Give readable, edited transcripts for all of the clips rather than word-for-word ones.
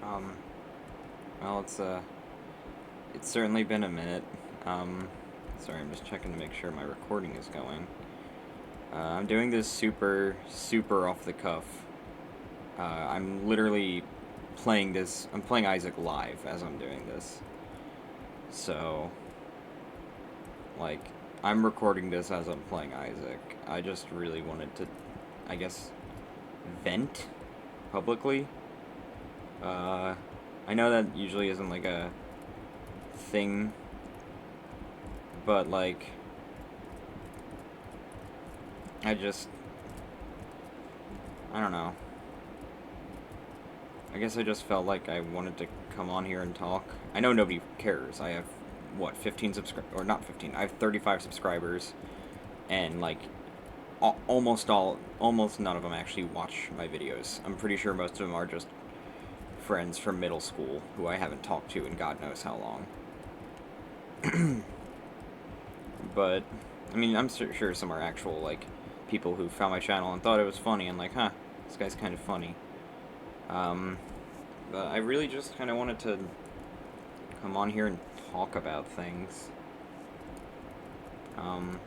Um, well, it's certainly been a minute. Sorry, I'm just checking to make sure my recording is going. I'm doing this super off the cuff. I'm literally I'm playing Isaac live as I'm doing this. So, like, I'm recording this as I'm playing Isaac. I just really wanted to, I guess, vent publicly. Uh, I know that usually isn't like a thing, but like, I just, I don't know. I guess I just felt like I wanted to come on here and talk. I know nobody cares. I have, what, 15 subscribers, or not 15, I have 35 subscribers, and like, almost none of them actually watch my videos. I'm pretty sure most of them are just friends from middle school who I haven't talked to in God knows how long. But, I mean, I'm sure some are actual, like, people who found my channel and thought it was funny and like, huh, this guy's kind of funny. But I really just kind of wanted to come on here and talk about things. Um,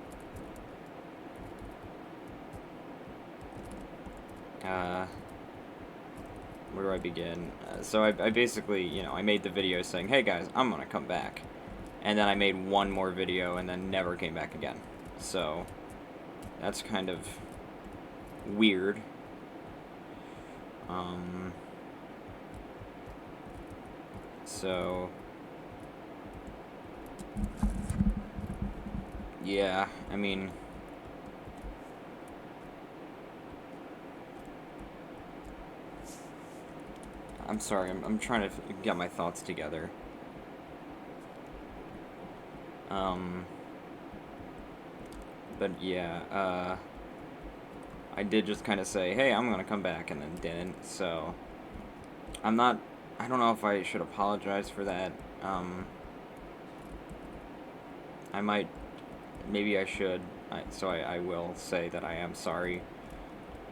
uh, where do I begin? So I basically, I made the video saying, hey guys, I'm gonna come back. And then I made one more video and then never came back again. So, that's kind of weird. So, yeah, I mean, I'm sorry, I'm trying to get my thoughts together. Um, but yeah, I did just kind of say, hey, I'm gonna come back, and then didn't, so, I'm not, I don't know if I should apologize for that. I might, maybe I should, so I will say that I am sorry.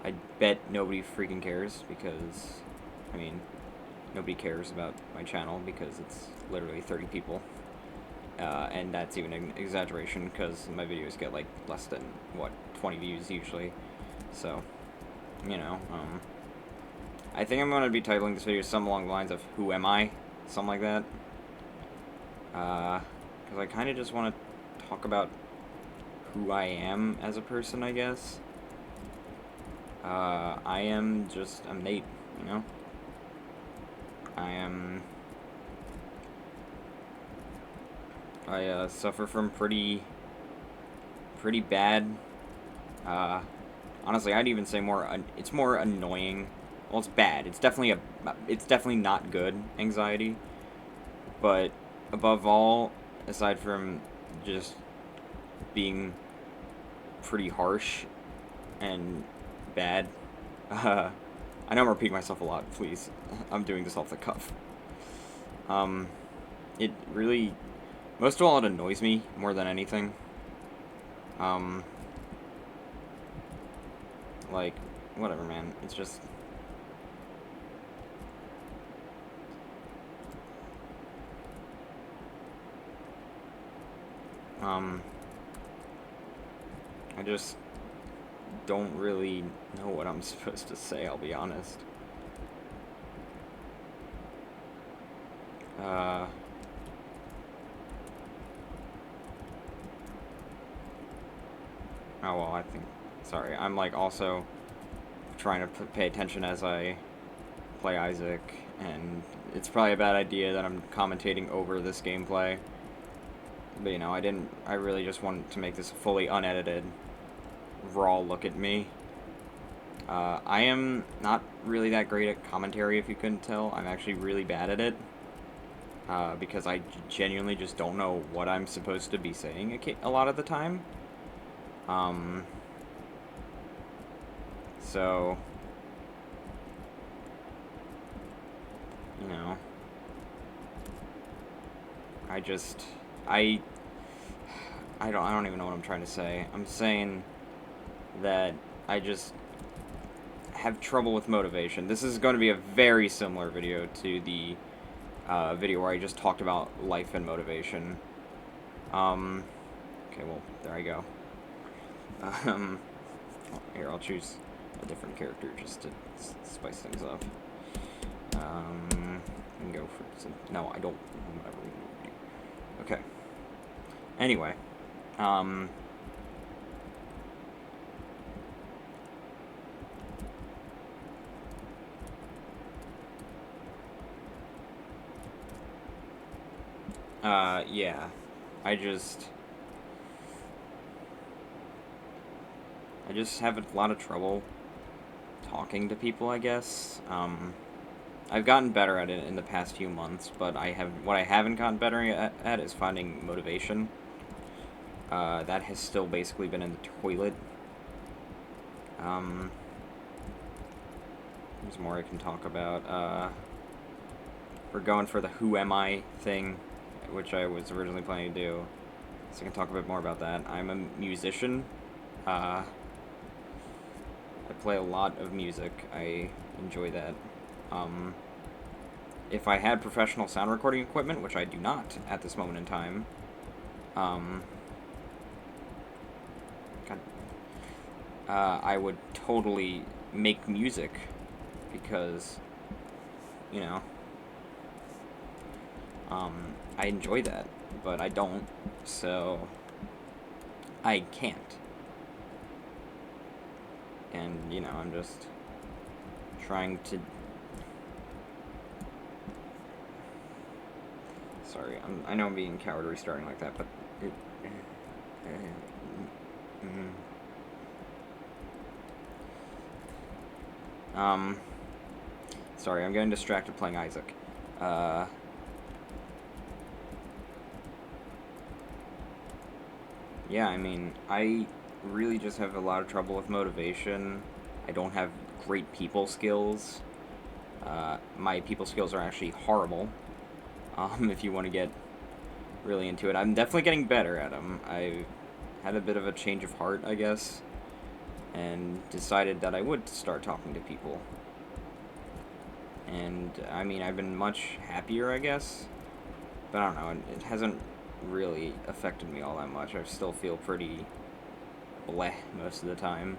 I bet nobody freaking cares, because, I mean, nobody cares about my channel, because it's literally 30 people. And that's even an exaggeration, because my videos get, like, less than, what, 20 views usually. So, I think I'm going to be titling this video something along the lines of, Who Am I? Something like that. Because I kind of just want to talk about who I am as a person, I guess. I'm Nate, I suffer from pretty bad, honestly, I'd even say it's more annoying. Well, it's bad. It's definitely not good anxiety. But above all, aside from just being pretty harsh and bad, I know I'm repeating myself a lot, please. I'm doing this off the cuff. It really, most of all, it annoys me more than anything. Like, whatever, man. It's just, I just don't really know what I'm supposed to say, I'll be honest. Oh, well, sorry, I'm, like, also trying to pay attention as I play Isaac, and it's probably a bad idea that I'm commentating over this gameplay. But, I really just wanted to make this a fully unedited, raw look at me. I am not really that great at commentary, if you couldn't tell. I'm actually really bad at it. Because I genuinely just don't know what I'm supposed to be saying a lot of the time. So, I just, I don't even know what I'm trying to say. I'm saying that I just, have trouble with motivation. This is going to be a very similar video to the video where I just talked about life and motivation. Okay, well, there I go. Here, I'll choose a different character just to spice things up. And go for some... No, I don't... Whatever. Okay. Anyway. Yeah. I just have a lot of trouble talking to people, I guess. I've gotten better at it in the past few months, but what I haven't gotten better at is finding motivation. That has still basically been in the toilet. There's more I can talk about. We're going for the Who Am I thing, which I was originally planning to do. So I can talk a bit more about that. I'm a musician. I play a lot of music. I enjoy that. If I had professional sound recording equipment, which I do not at this moment in time, I would totally make music because, you know, I enjoy that, but I don't, so I can't. And, you know, I'm just trying to... Sorry, I know I'm being cowardly starting like that, but it... Sorry, I'm getting distracted playing Isaac. Yeah, I mean, I really just have a lot of trouble with motivation. I don't have great people skills. My people skills are actually horrible, if you want to get really into it. I'm definitely getting better at them. I had a bit of a change of heart, I guess, and decided that I would start talking to people. And, I mean, I've been much happier, I guess, but I don't know, it hasn't really affected me all that much. I still feel pretty bleh most of the time.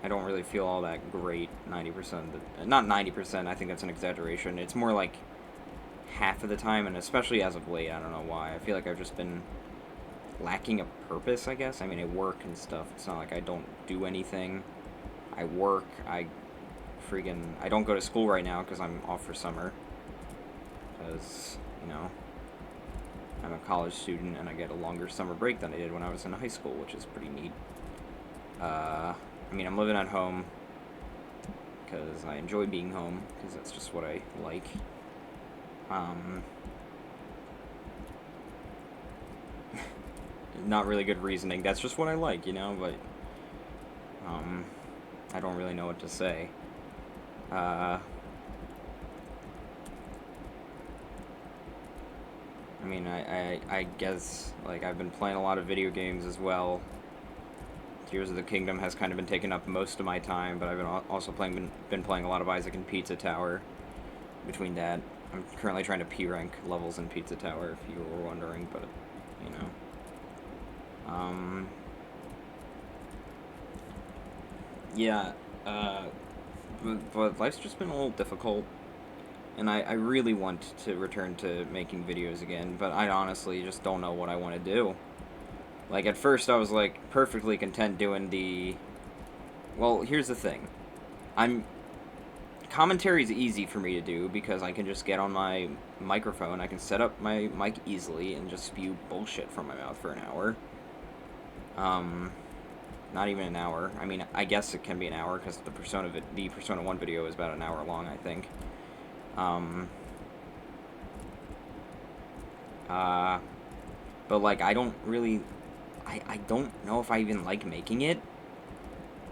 I don't really feel all that great 90%. Not 90%, I think that's an exaggeration. It's more like half of the time, and especially as of late, I don't know why. I feel like I've just been lacking a purpose, I guess. I mean, I work and stuff. It's not like I don't do anything. I work. I don't go to school right now because I'm off for summer. Because, you know, I'm a college student and I get a longer summer break than I did when I was in high school, which is pretty neat. I mean, I'm living at home because I enjoy being home, because that's just what I like. Not really good reasoning. That's just what I like, you know, but I don't really know what to say. I mean, I guess, like, I've been playing a lot of video games as well. Tears of the Kingdom has kind of been taking up most of my time, but I've been also been playing a lot of Isaac and Pizza Tower. Between that, I'm currently trying to P-rank levels in Pizza Tower, if you were wondering, but, you know. Yeah, but life's just been a little difficult, and I really want to return to making videos again, but I honestly just don't know what I want to do. Like, at first I was, like, perfectly content doing the... Well, here's the thing. Commentary is easy for me to do because I can just get on my microphone, I can set up my mic easily and just spew bullshit from my mouth for an hour. Not even an hour. I mean, I guess it can be an hour because the Persona 1 video is about an hour long, I think. But, like, I don't really... I don't know if I even like making it.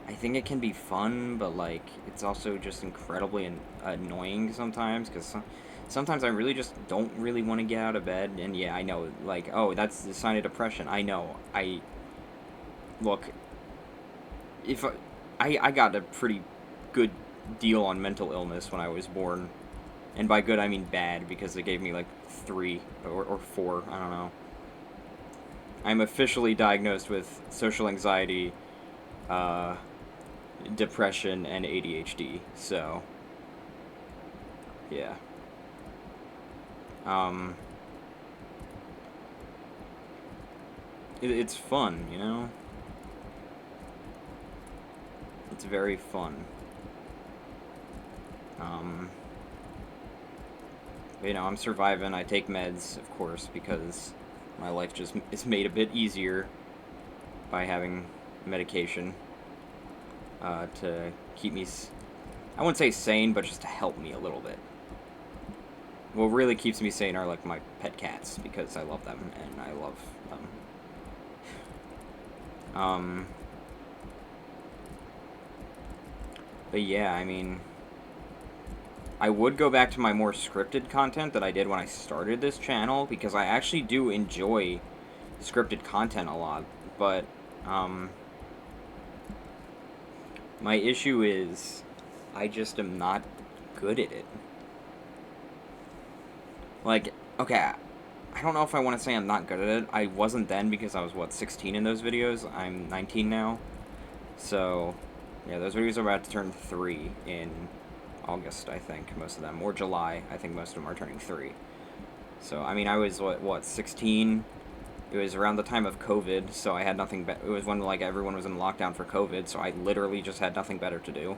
I think it can be fun, but, like, it's also just incredibly annoying sometimes, because sometimes I really just don't really want to get out of bed, and yeah, I know, like, oh, that's the sign of depression. I know. Look, if I got a pretty good deal on mental illness when I was born. And by good, I mean bad, because they gave me, like, 3 or 4, I don't know. I'm officially diagnosed with social anxiety, depression, and ADHD, so, yeah. It's fun, you know? It's very fun. You know, I'm surviving. I take meds, of course, because my life just is made a bit easier by having medication to keep me, I wouldn't say sane, but just to help me a little bit. What really keeps me sane are, like, my pet cats, because I love them, and I love them. But yeah, I mean, I would go back to my more scripted content that I did when I started this channel, because I actually do enjoy scripted content a lot, but, my issue is, I just am not good at it. Like, okay, I don't know if I want to say I'm not good at it. I wasn't then because I was, 16 in those videos? I'm 19 now. So, yeah, those videos are about to turn 3 in August, I think, most of them. Or July, I think most of them are turning 3. So, I mean, I was, 16? It was around the time of COVID, so I had nothing it was when, like, everyone was in lockdown for COVID, so I literally just had nothing better to do.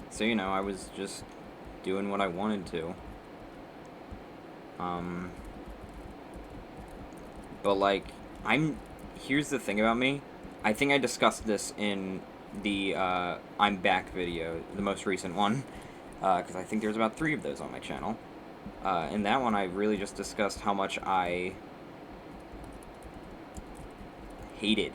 So, you know, I was just doing what I wanted to. But, like, here's the thing about me. I think I discussed this in the, I'm Back video, the most recent one, because I think there's about 3 of those on my channel. In that one, I really just discussed how much I hated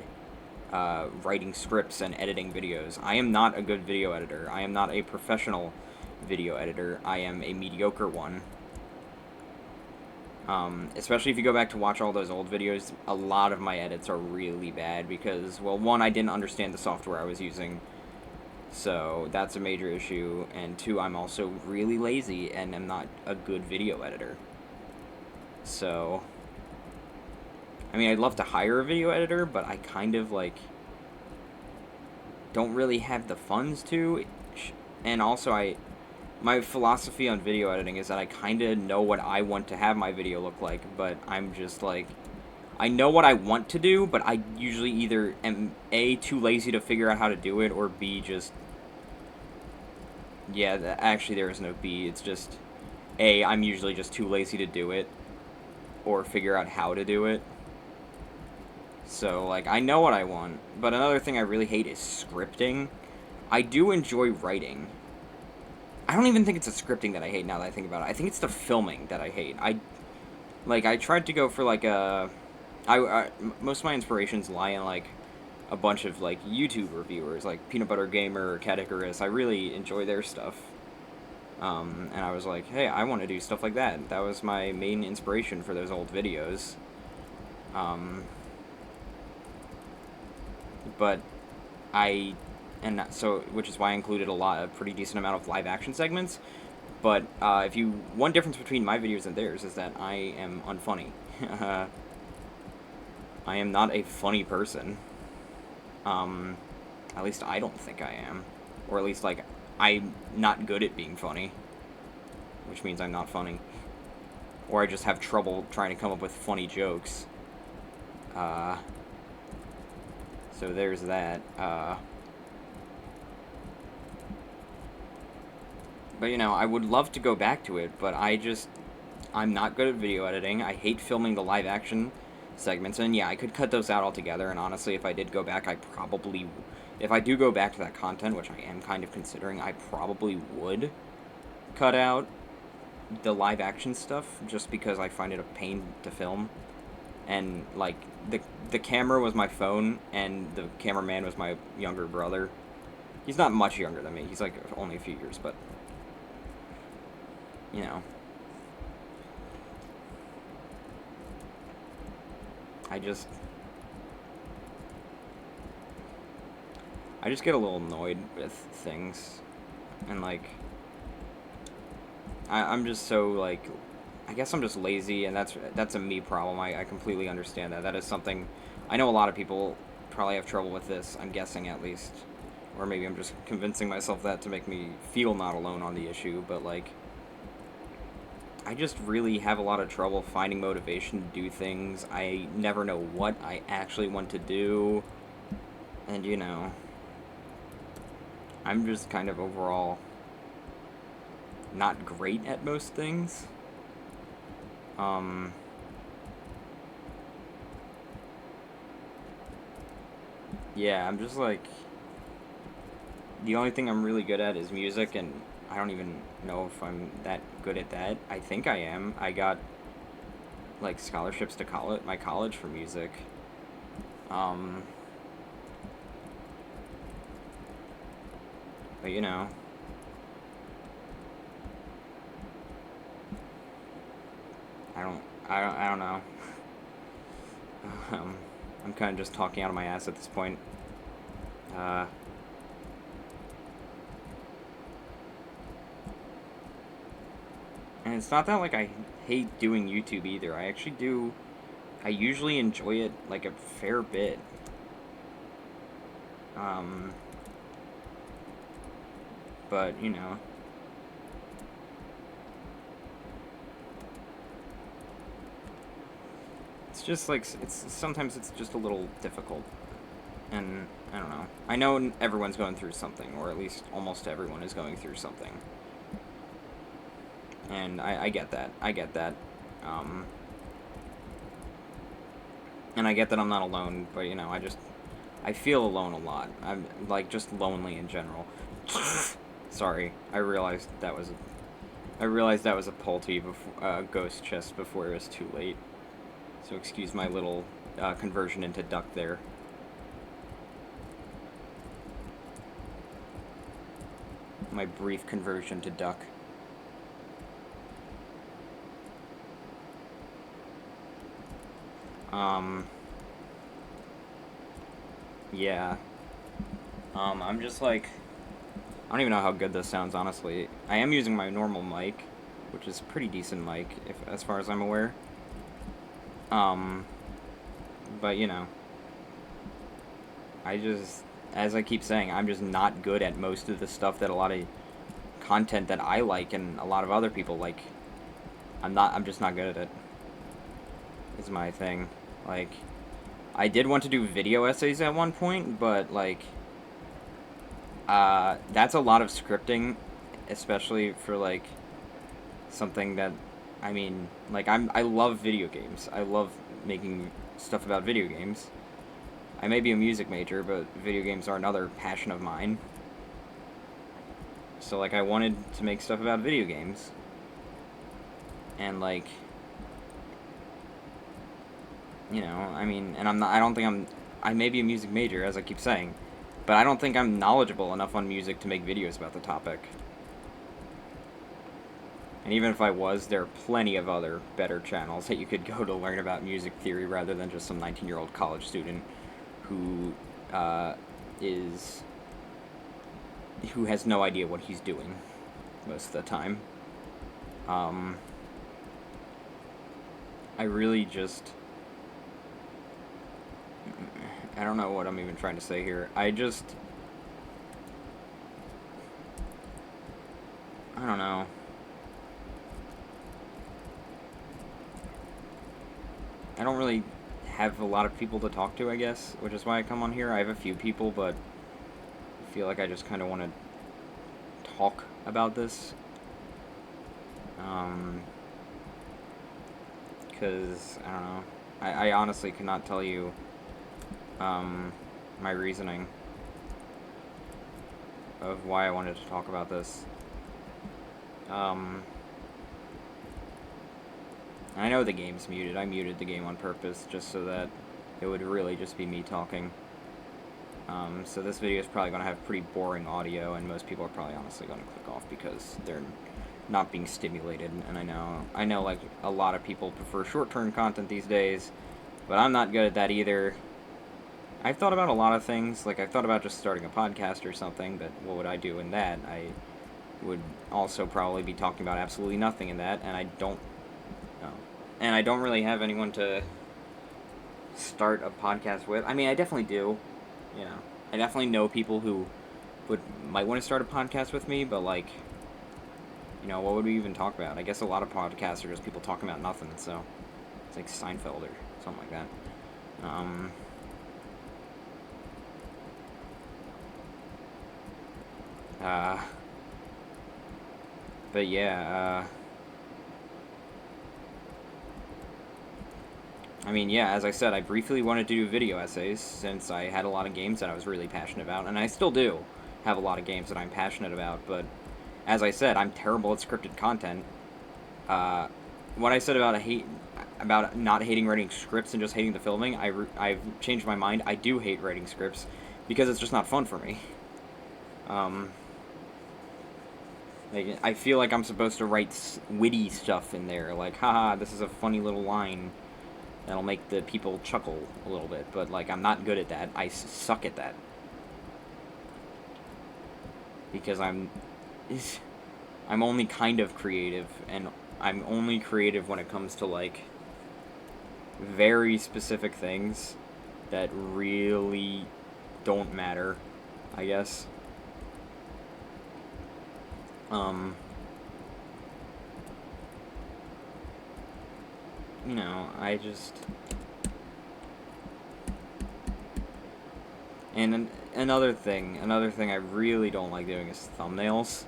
writing scripts and editing videos. I am not a good video editor. I am not a professional video editor. I am a mediocre one. Especially if you go back to watch all those old videos, a lot of my edits are really bad because, well, 1, I didn't understand the software I was using, so that's a major issue, and 2, I'm also really lazy and am not a good video editor. So, I mean, I'd love to hire a video editor, but I kind of, like, don't really have the funds to, and also my philosophy on video editing is that I kind of know what I want to have my video look like, but I'm just, like, I know what I want to do, but I usually either am, A, too lazy to figure out how to do it, or B, just, yeah, actually there is no B, it's just, A, I'm usually just too lazy to do it, or figure out how to do it. So, like, I know what I want, but another thing I really hate is scripting. I do enjoy writing. I don't even think it's the scripting that I hate now that I think about it. I think it's the filming that I hate. I tried to go for, like, most of my inspirations lie in, like, a bunch of, like, YouTube reviewers, like Peanut Butter Gamer or Cat Icarus. I really enjoy their stuff. And I was like, hey, I want to do stuff like that. That was my main inspiration for those old videos. But which is why I included a pretty decent amount of live action segments. But one difference between my videos and theirs is that I am unfunny. I am not a funny person. At least I don't think I am. Or at least, like, I'm not good at being funny. Which means I'm not funny. Or I just have trouble trying to come up with funny jokes. So there's that. But, you know, I would love to go back to it, but I'm not good at video editing. I hate filming the live action segments, and yeah, I could cut those out altogether, and honestly, if I did go back, if I do go back to that content, which I am kind of considering, I probably would cut out the live action stuff, just because I find it a pain to film. And, like, the camera was my phone, and the cameraman was my younger brother. He's not much younger than me. He's, like, only a few years, but, you know. I just get a little annoyed with things, and like, I'm just so like, I guess I'm just lazy, and that's a me problem. I completely understand that. That is something, I know a lot of people probably have trouble with this. I'm guessing at least, or maybe I'm just convincing myself that to make me feel not alone on the issue. But like, I just really have a lot of trouble finding motivation to do things. I never know what I actually want to do, and you know, I'm just kind of overall not great at most things. Um, yeah, I'm just like, the only thing I'm really good at is music, and I don't even know if I'm that good at that. I think I am. I got like scholarships to college, my college for music. Um, but you know, I don't, I don't know. um, I'm kind of just talking out of my ass at this point. Uh, and it's not that like I hate doing YouTube either. I actually do. I usually enjoy it like a fair bit. Um, but you know, it's just like it's sometimes it's just a little difficult, and I don't know. I know everyone's going through something, or at least almost everyone is going through something, and I get that. I get that. Um, and I get that I'm not alone, but you know, I feel alone a lot. I'm like just lonely in general. Sorry, I realized that was a Pulte before ghost chest before it was too late. So excuse my little conversion into duck there. My brief conversion to duck. Um. Yeah. I'm just like, I don't even know how good this sounds, honestly. I am using my normal mic, which is a pretty decent mic, if as far as I'm aware. Um, but you know, I just, as I keep saying, I'm just not good at most of the stuff that a lot of content that I like and a lot of other people like. I'm just not good at it. Is my thing. Like, I did want to do video essays at one point, but like, that's a lot of scripting, especially for like something that, I mean, like I love video games. I love making stuff about video games. I may be a music major, but video games are another passion of mine. So like I wanted to make stuff about video games. And like, you know, I mean, and I don't think I may be a music major, as I keep saying, but I don't think I'm knowledgeable enough on music to make videos about the topic. And even if I was, there are plenty of other better channels that you could go to learn about music theory rather than just some 19-year-old college student who is who has no idea what he's doing most of the time. Um, I really just, I don't know what I'm even trying to say here. I don't know. I don't really have a lot of people to talk to, I guess, which is why I come on here. I have a few people, but I feel like I just kind of want to talk about this. Because, I don't know. I honestly cannot tell you my reasoning of why I wanted to talk about this. I know the game's muted. I muted the game on purpose just so that it would really just be me talking. So this video is probably going to have pretty boring audio, and most people are probably honestly going to click off because they're not being stimulated. And I know like a lot of people prefer short-term content these days, but I'm not good at that either. I've thought about a lot of things. Like, I've thought about just starting a podcast or something, but what would I do in that? I would also probably be talking about absolutely nothing in that, and I don't know. And I don't really have anyone to start a podcast with. I mean, I definitely do. You know, I definitely know people who might want to start a podcast with me, but like, what would we even talk about? I guess a lot of podcasts are just people talking about nothing, so it's like Seinfeld or something like that. Um, uh, but yeah, I mean, yeah, as I said, I briefly wanted to do video essays since I had a lot of games that I was really passionate about, and I still do have a lot of games that I'm passionate about, but as I said, I'm terrible at scripted content. Uh, what I said about not hating writing scripts and just hating the filming, I've changed my mind. I do hate writing scripts because it's just not fun for me. Um, like, I feel like I'm supposed to write witty stuff in there, like, haha, this is a funny little line that'll make the people chuckle a little bit, but like, I'm not good at that. I suck at that because I'm only kind of creative, and I'm only creative when it comes to like very specific things that really don't matter, I guess. Um, I just. And another thing I really don't like doing is thumbnails.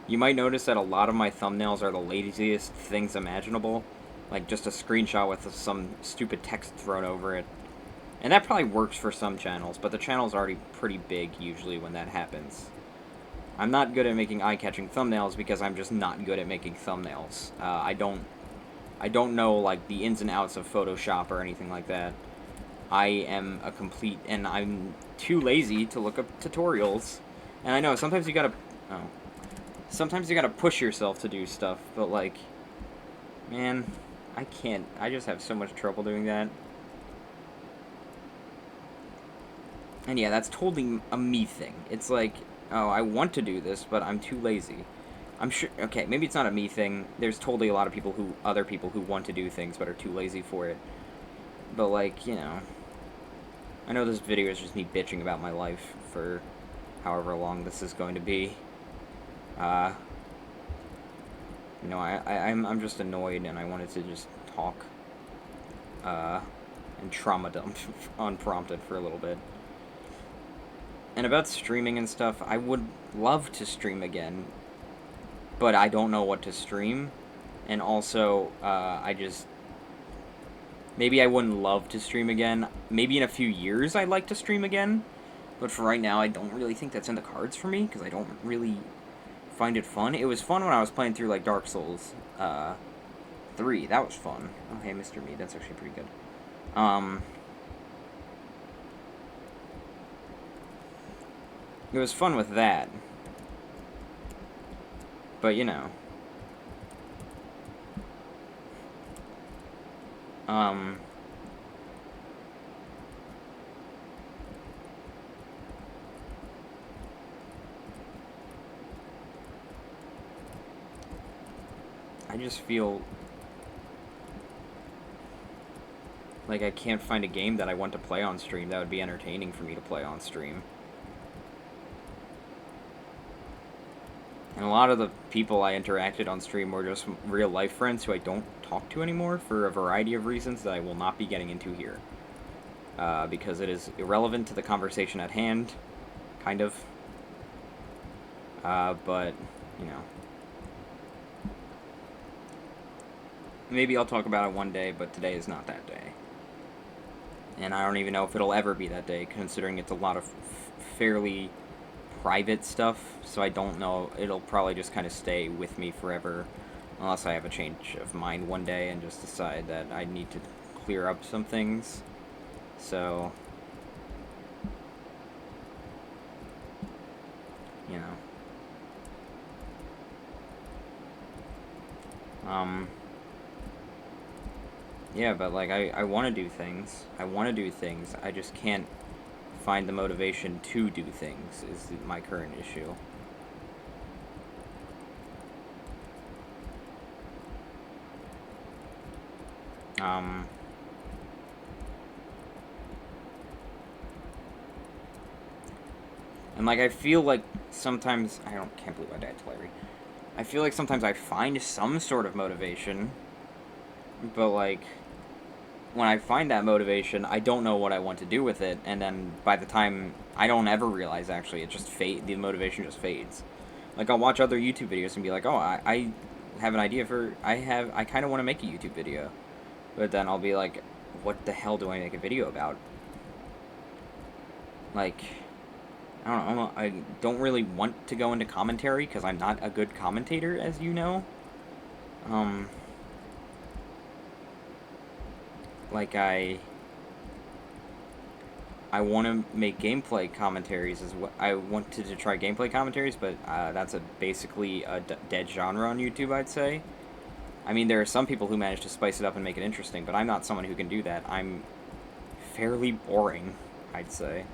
You might notice that a lot of my thumbnails are the laziest things imaginable, like just a screenshot with some stupid text thrown over it. And that probably works for some channels, but the channel's already pretty big usually when that happens. I'm not good at making eye-catching thumbnails because I'm just not good at making thumbnails. I don't know like the ins and outs of Photoshop or anything like that. I am a complete, and I'm too lazy to look up tutorials. And I know oh, sometimes you gotta push yourself to do stuff, but like, man, I can't. I just have so much trouble doing that. And yeah, that's totally a me thing. It's like, oh, I want to do this, but I'm too lazy. I'm sure. Okay, maybe it's not a me thing. There's totally a lot of other people who want to do things but are too lazy for it. But like, I know this video is just me bitching about my life for however long this is going to be. Uh, I'm just annoyed, and I wanted to just talk, and trauma dump unprompted for a little bit. And about streaming and stuff, I would love to stream again, but I don't know what to stream, and also, maybe I wouldn't love to stream again. Maybe in a few years I'd like to stream again, but for right now, I don't really think that's in the cards for me, because I don't really find it fun. It was fun when I was playing through, like, Dark Souls, 3. That was fun. Oh, hey, Mr. Me, that's actually pretty good. It was fun with that. But, I just feel like I can't find a game that I want to play on stream that would be entertaining for me to play on stream. And a lot of the people I interacted on stream were just real life friends who I don't talk to anymore for a variety of reasons that I will not be getting into here. Because it is irrelevant to the conversation at hand, kind of. But, maybe I'll talk about it one day, but today is not that day. And I don't even know if it'll ever be that day, considering it's a lot of fairly private stuff, so I don't know. It'll probably just kind of stay with me forever, unless I have a change of mind one day and just decide that I need to clear up some things. So, yeah, but like I want to do things. I want to do things. I just can't find the motivation to do things is my current issue. And, like, I feel like sometimes... can't believe I died to Larry. I feel like sometimes I find some sort of motivation, but, like, when I find that motivation, I don't know what I want to do with it, and then by the time... I don't ever realize, actually, it just the motivation just fades. Like, I'll watch other YouTube videos and be like, oh, I have an idea for... I kind of want to make a YouTube video. But then I'll be like, what the hell do I make a video about? Like... I don't really want to go into commentary because I'm not a good commentator, as you know. Like, I want to make gameplay commentaries. I wanted to try gameplay commentaries, but that's basically a dead genre on YouTube, I'd say. I mean, there are some people who manage to spice it up and make it interesting, but I'm not someone who can do that. I'm fairly boring, I'd say.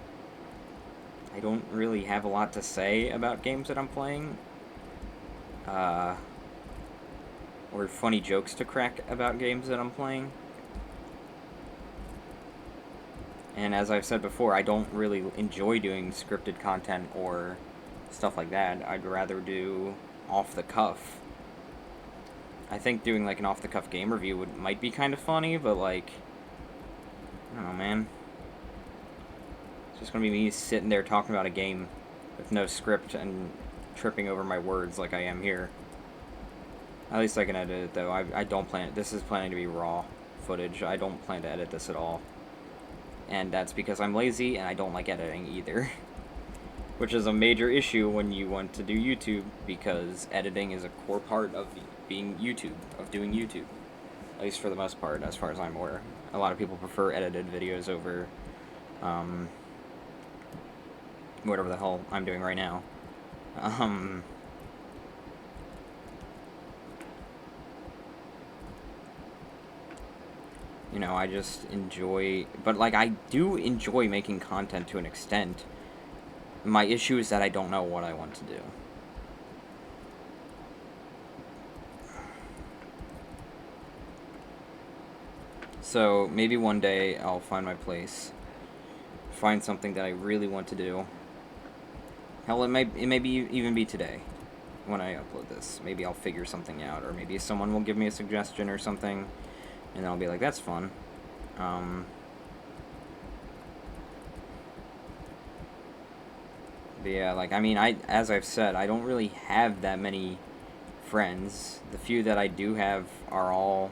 I don't really have a lot to say about games that I'm playing. Or funny jokes to crack about games that I'm playing. And as I've said before, I don't really enjoy doing scripted content or stuff like that. I'd rather do off-the-cuff. I think doing, like, an off-the-cuff game review might be kind of funny, but, like... I don't know, man. It's just gonna be me sitting there talking about a game with no script and tripping over my words like I am here. At least I can edit it, though. I don't plan... This is planning to be raw footage. I don't plan to edit this at all. And that's because I'm lazy and I don't like editing either. Which is a major issue when you want to do YouTube, because editing is a core part of doing YouTube. At least for the most part, as far as I'm aware. A lot of people prefer edited videos over whatever the hell I'm doing right now. You know, I just enjoy... But, like, I do enjoy making content to an extent. My issue is that I don't know what I want to do. So, maybe one day I'll find my place. Find something that I really want to do. Hell, it may even be today when I upload this. Maybe I'll figure something out, or maybe someone will give me a suggestion or something, and I'll be like, that's fun. But yeah, like, I mean, as I've said, I don't really have that many friends. The few that I do have are all,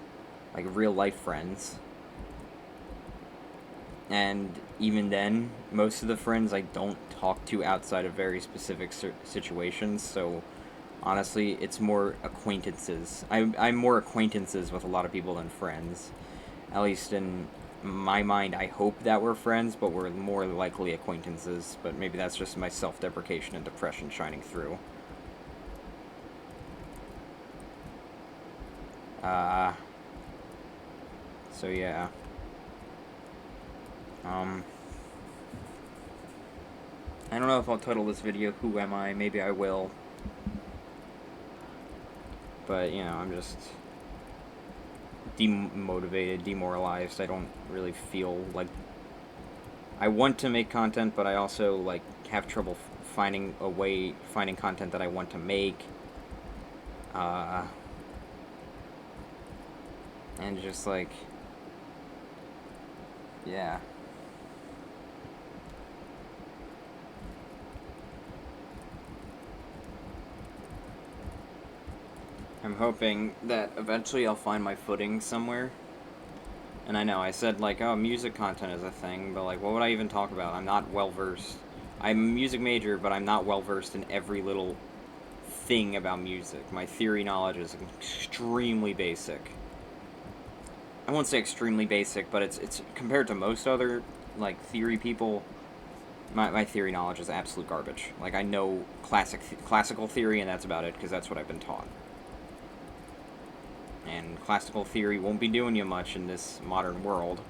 like, real-life friends. And even then, most of the friends I don't talk to outside of very specific situations, so honestly, it's more acquaintances. I'm more acquaintances with a lot of people than friends. At least in my mind, I hope that we're friends, but we're more likely acquaintances. But maybe that's just my self-deprecation and depression shining through. So yeah. I don't know if I'll title this video, Who Am I? Maybe I will. But, you know, I'm just demotivated, demoralized. I don't really feel like... I want to make content, but I also, like, have trouble finding content that I want to make. And just, like... Yeah. I'm hoping that eventually I'll find my footing somewhere. And I know, I said, like, oh, music content is a thing, but, like, what would I even talk about? I'm not well-versed. I'm a music major, but I'm not well-versed in every little thing about music. My theory knowledge is extremely basic. I won't say extremely basic, but it's compared to most other, like, theory people, my theory knowledge is absolute garbage. Like, I know classical theory, and that's about it, because that's what I've been taught. And classical theory won't be doing you much in this modern world,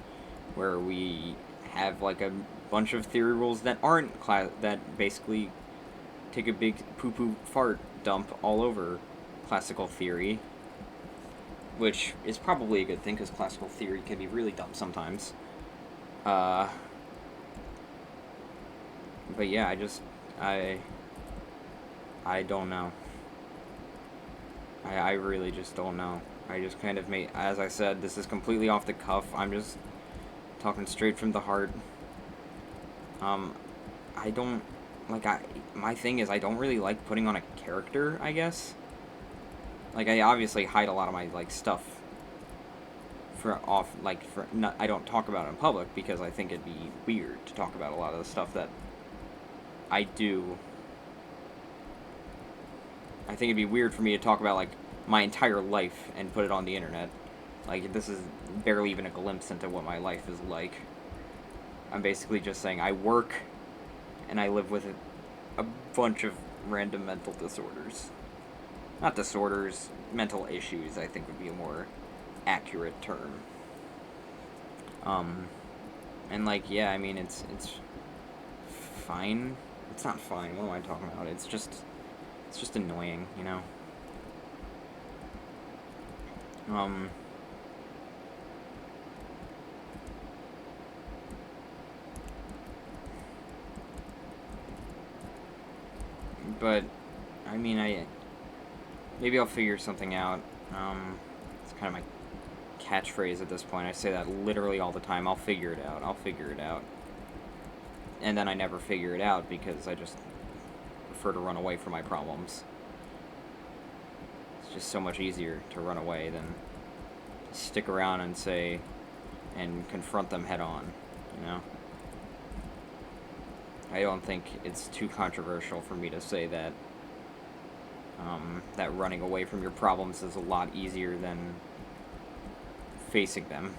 where we have, like, a bunch of theory rules that aren't that basically take a big poo-poo fart dump all over classical theory, which is probably a good thing because classical theory can be really dumb sometimes. But yeah, I don't know. I really just don't know. I just kind of made, as I said, this is completely off the cuff. I'm just talking straight from the heart. I don't, like, my thing is I don't really like putting on a character, I guess. Like, I obviously hide a lot of my, like, stuff I don't talk about it in public because I think it'd be weird to talk about a lot of the stuff that I do. I think it'd be weird for me to talk about, like, my entire life and put it on the internet. Like, this is barely even a glimpse into what my life is like. I'm basically just saying I work and I live with a bunch of random mental disorders. Not disorders, mental issues, I think would be a more accurate term. And like, yeah, I mean, it's fine. It's not fine. What am I talking about? It's just annoying, you know. But I mean, maybe I'll figure something out. It's kind of my catchphrase at this point. I say that literally all the time. I'll figure it out. I'll figure it out. And then I never figure it out because I just prefer to run away from my problems. It's just so much easier to run away than stick around and confront them head on, you know? I don't think it's too controversial for me to say that that running away from your problems is a lot easier than facing them.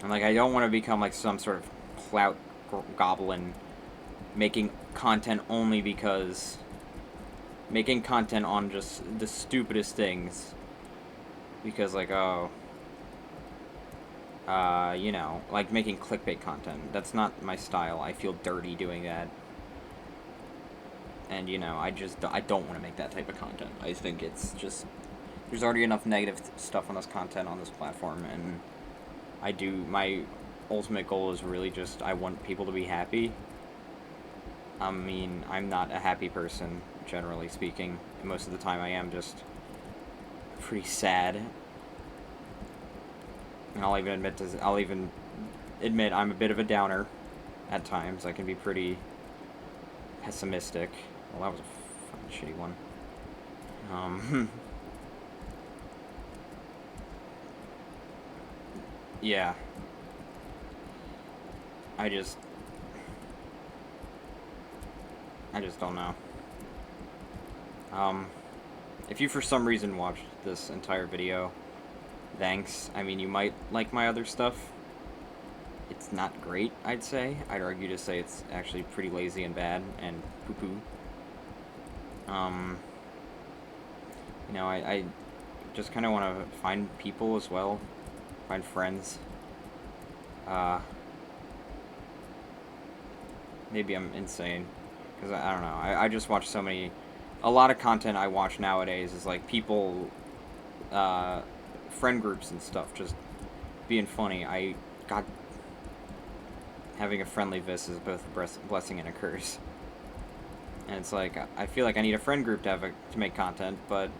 And like, I don't want to become like some sort of clout goblin making content only because making content on just the stupidest things because like, oh, you know, like making clickbait content. That's not my style. I feel dirty doing that. And, you know, I don't want to make that type of content. I think it's just, there's already enough negative stuff on this content on this platform, and my ultimate goal is really just, I want people to be happy. I mean, I'm not a happy person, generally speaking. Most of the time I am just pretty sad. And I'll even admit I'm a bit of a downer at times. I can be pretty pessimistic. Well, that was a fucking shitty one. Yeah. I just don't know. If you for some reason watched this entire video, thanks. I mean, you might like my other stuff. It's not great, I'd say. I'd argue to say it's actually pretty lazy and bad and poo-poo. You know, I just kind of want to find people as well. Find friends. Maybe I'm insane. Because I don't know. I just watch so many... A lot of content I watch nowadays is like people... friend groups and stuff just being funny. God... Having a friendly vis is both a blessing and a curse. And it's like, I feel like I need a friend group to make content, but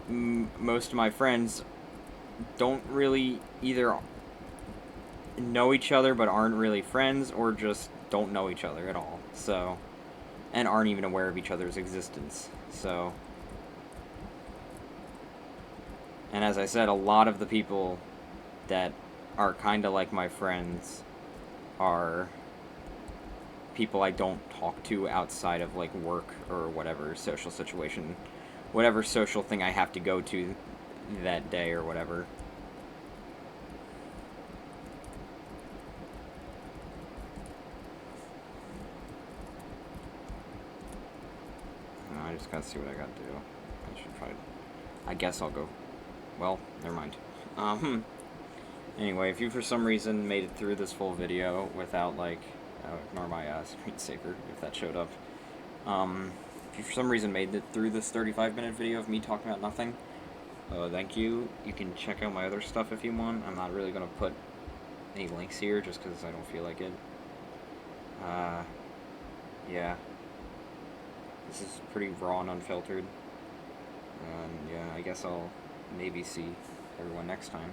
most of my friends don't really either know each other but aren't really friends, or just don't know each other at all. So, and aren't even aware of each other's existence. So, and as I said, a lot of the people that are kind of like my friends are people I don't talk to outside of like work or whatever social situation, whatever social thing I have to go to that day or whatever. I just gotta see what I gotta do. I guess I'll go well, never mind. Anyway, if you for some reason made it through this full video without, like, ignore my screensaver if that showed up. If you for some reason made it through this 35-minute video of me talking about nothing, thank you. You can check out my other stuff if you want. I'm not really going to put any links here just because I don't feel like it. Yeah. This is pretty raw and unfiltered. And yeah, I guess I'll maybe see everyone next time.